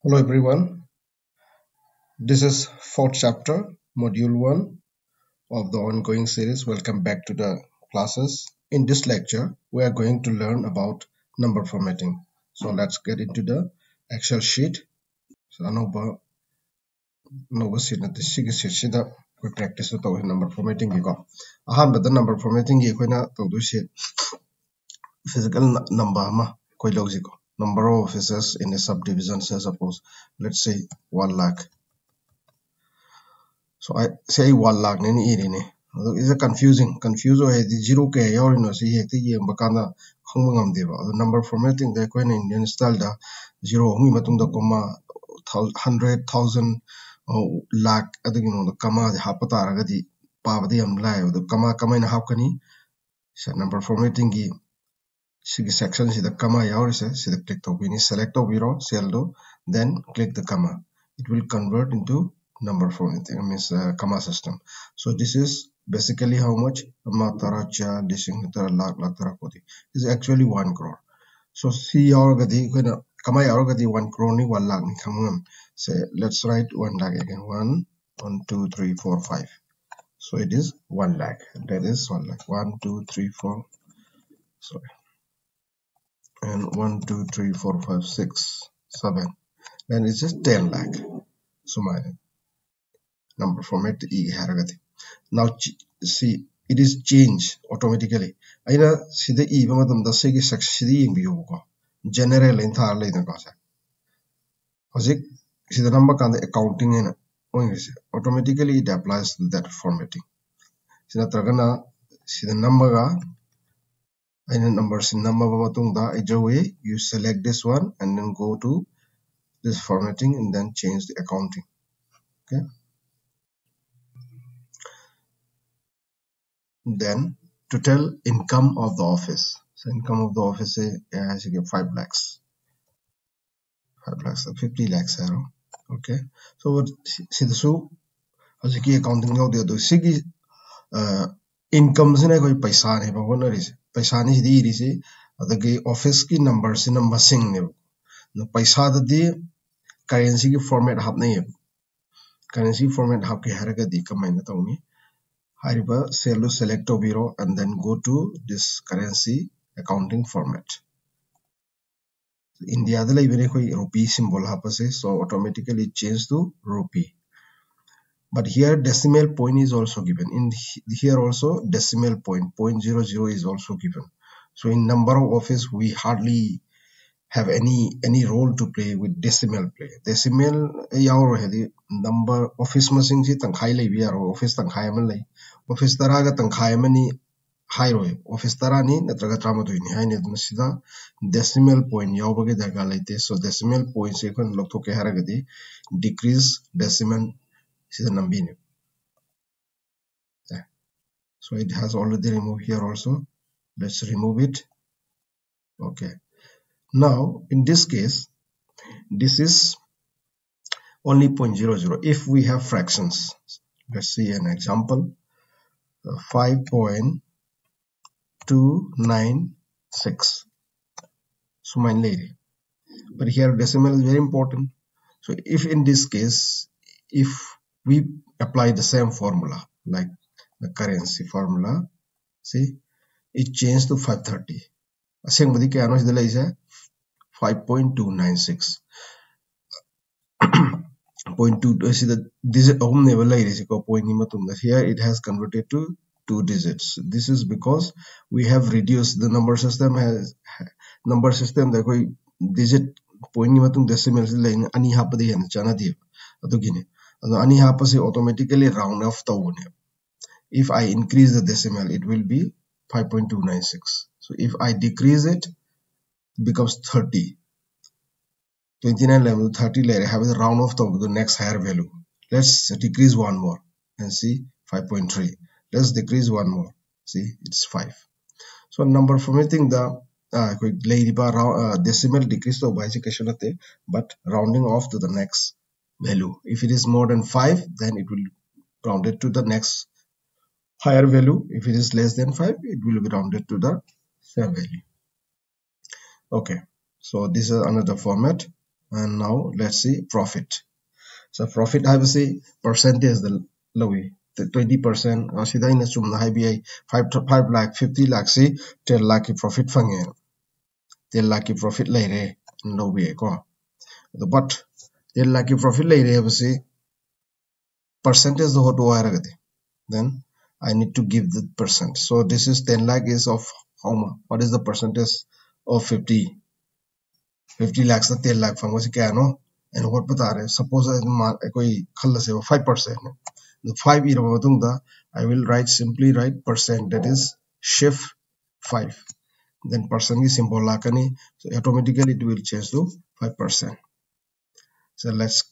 Hello everyone, this is fourth chapter, module 1 of the ongoing series. Welcome back to the classes. In this lecture, we are going to learn about number formatting. So let's get into the Excel sheet. So anova sheet na this sheet da we practice to number formatting ko. But the number formatting ko na to do physical number ma koi logic number of offices in a subdivision, say suppose let's say 1 lakh. So I say 1 lakh nini iri ni. It's a confuse or the zero ke yaw no si hekti yeng bakana khung ngam deba. The number formatting the ko in Indian style da zero humi matung da comma 100,000 lakh adagi no the comma the hapata ragadi pavadi am lai the comma in hapkani so number formatting gi sigi section si the comma yaw is the click to wini select of biro cell do then click the comma. It will convert into number formatting means comma system. So this is basically how much mataracha dising lakh kodi is actually 1 crore. So see our gadi comma yaw gadi 1 crore ni 1 lakh ni khamum. Say let's write 1 lakh again 1 2 3 4 5. So it is 1 lakh. That is 1 lakh 1 2 3 4 sorry and 1 2 3 4 5 6 7 then it's just 10 lakh. So my number format e haragati. Now see it is changed automatically. Aina sida e ba madam da segi saksidi yeng biyo ko general in thar le na ka sa hojik sida number kan accounting ena automatically it applies to that formatting. Sida tragana sida number ga aina number sin number ba matung da either way you select this one and then go to this formatting and then change the accounting. Okay, then total income of the office. So income of the office is 5 lakhs 50 lakhs okay. So what see the so hojiki accounting of the sigi income sine koi paisa ne ba wona ris paisa ni di ri se adagi office ki number sin number sing ne no paisa da di currency ki format hap nahi currency format hap ke haraga di kamai na tawni hariba cell select biro and then go to this currency accounting format. India da lai bene koi rupee symbol hapase so automatically change to rupee. But here decimal point is also given. In here also decimal point 0.00 is also given. So in number of office we hardly have any role to play with decimal play. Decimal yaw the number office masing si tangkhai lai bi aro office tangkhai man lai office tara ga tangkhai mani high roy office tara ni natraga trama to ni hai ne dun sida decimal point yaw bage daga laite. So decimal point se kon lokto ke haragadi decrease decimal sida nambi ne. So it has already removed here also. Let's remove it. Okay, now in this case this is only 0.00 if we have fractions. Let's see an example. 5.296. So my lady, but here decimal is very important. So if in this case if we apply the same formula like the currency formula, see it changed to 530. Aseng kya ano sidala is 5.296. 0.2 see the digit point here it has converted to 2 digits. This is because we have reduced the number system that koi digit point decimal ani hapadi hen chana di adugine ani hapase automatically round off tawune. If I increase the decimal it will be 5.296. So if I decrease it becomes 30. 29 level 30 layer have the round off the next higher value. Let's decrease one more and see 5.3. Let's decrease one more, see it's 5. So number formatting the decimal decrease to but rounding off to the next value. If it is more than 5 then it will round it to the next higher value. If it is less than 5 it will be rounded to the same value. Okay, so this is another format. and now let's see profit. So profit habisi percentage the lowi 20% asida ina chumna haibi 5 lakh 50 lakh si 10 lakh ki profit fange 10 lakh ki profit leire lowi ko but 10 lakh ki profit leire habisi percentage the hot wire then I need to give the percent. So this is 10 lakh is of how much? What is the percentage of 50 lakhs? 10 lakh from what's no? And what pata suppose I koi khalla se 5%. The 5 year I will write simply write percent, that is shift 5. Then percent is symbol lakani, so automatically it will change to 5%. So let's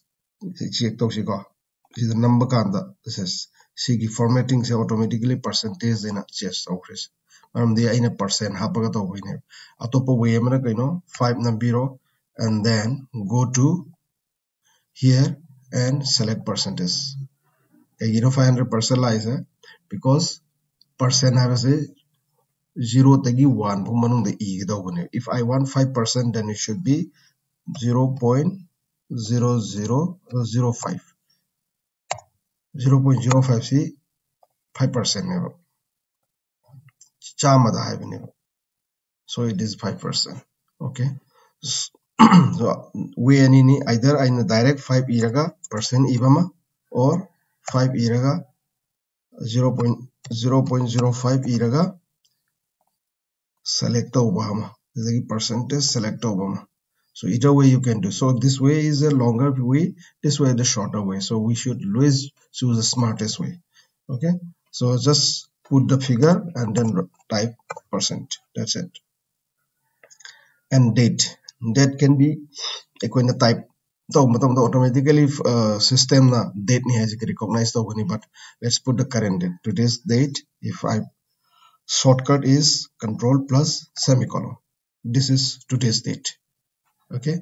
check to see this is the number kanda. This is see formatting se automatically percentage in a chest office. They in a percent hapaga to win. Atopo way amana 5 nambiro and then go to here and select percentage. 500% lies because percent have a 0 tagi 1 manung the e. If I want 5%, then it should be 0.0005. 0.05 see 5% never. Chamada have never. So it is 5%. Okay. So we any either in direct 5 iraga percent ibama or 5 iraga 0.05 iraga select obama the percentage select obama. So either way you can do. So this way is a longer way, this way the shorter way. So we should always choose the smartest way. Okay, so just put the figure and then type percent. That's it. And date can be when the type automatically system na date ni has recognized but let's put the current date. Today's date. If I shortcut is control plus semicolon, this is today's date. Okay,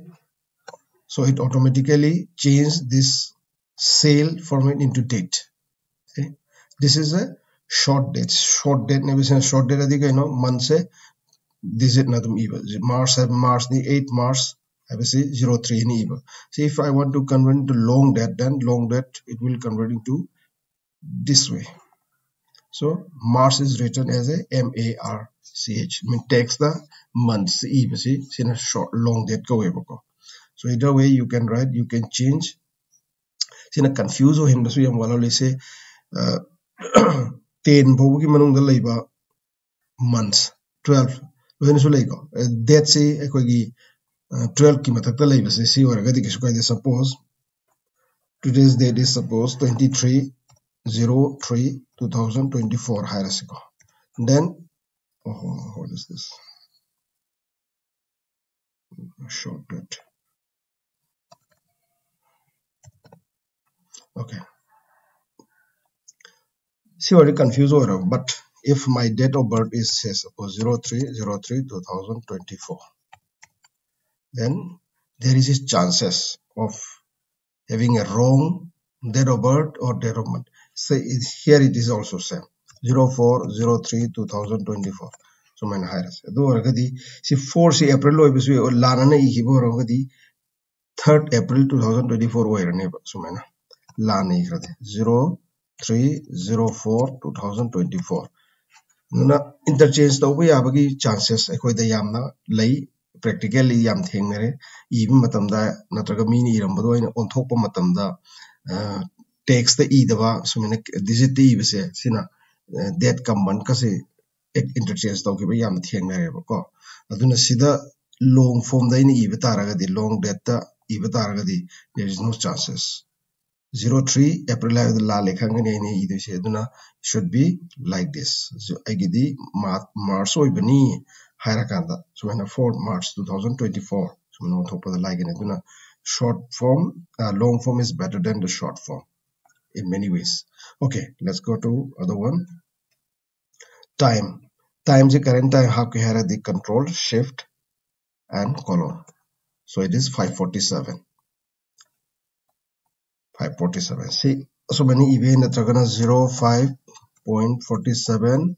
so it automatically changed this sale format into date. Okay, this is a short date. Short date month se this is not March the 8th March I will say 03 ni eva. See if I want to convert into long date, then long date it will convert into this way. So March is written as a MARCH, takes the months eva. See in a short long date go away. So either way you can write, you can change. See na confuse him so yam wala say 10 bobu ki manung da laiba months 12 when so laigo date say ekoi 12 ki mathak ta laiba se si oraga di kisu kai suppose today's date is suppose 23/03/2024 hairasiko. Then what is this short date? Okay, see what confused over, but if my date of birth is say suppose 03/03/2024, then there is chances of having a wrong date of birth or date of month. Say here it is also same 04/03/2024. So man hires do orgadi see 4 see April lo bisu lana na I hibo orgadi 3rd April 2024 oira ne so man lana ikrade 03/04/2024 nuna interchange to we abagi chances ekoi da yamna lay practically yam thengnare even matamda natraga mini irambado ina onthokpa matamda text the e daba sumina digit e bese sina date common kase interchange to kiba yam thengnare ko aduna sida long form da ina e betaraga di long date da e betaraga di there is no chances. 03 April the la lekhangani ni e dise aduna should be like this. So agidi March oibani hairakanda so when 4 March 2024 so when on top of the like in short form long form is better than the short form in many ways. Okay, let's go to other one. Time the current time how ke hara the control shift and colon, so it is 5:47. See so many event natragana 05:47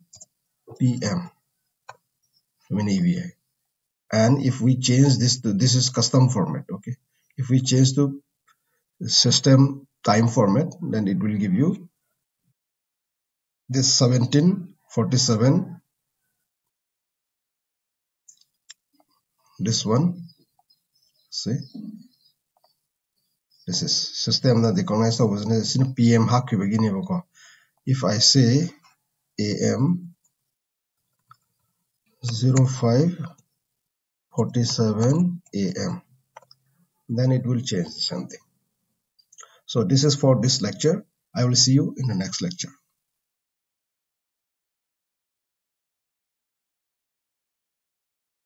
PM many EVA. And if we change this to this is custom format, okay, If we change to system time format, then it will give you this 1747, this one. See, this is system na recognize the business in PM hack begin. If I say AM 0547 AM, then it will change something. So this is for this lecture. I will see you in the next lecture.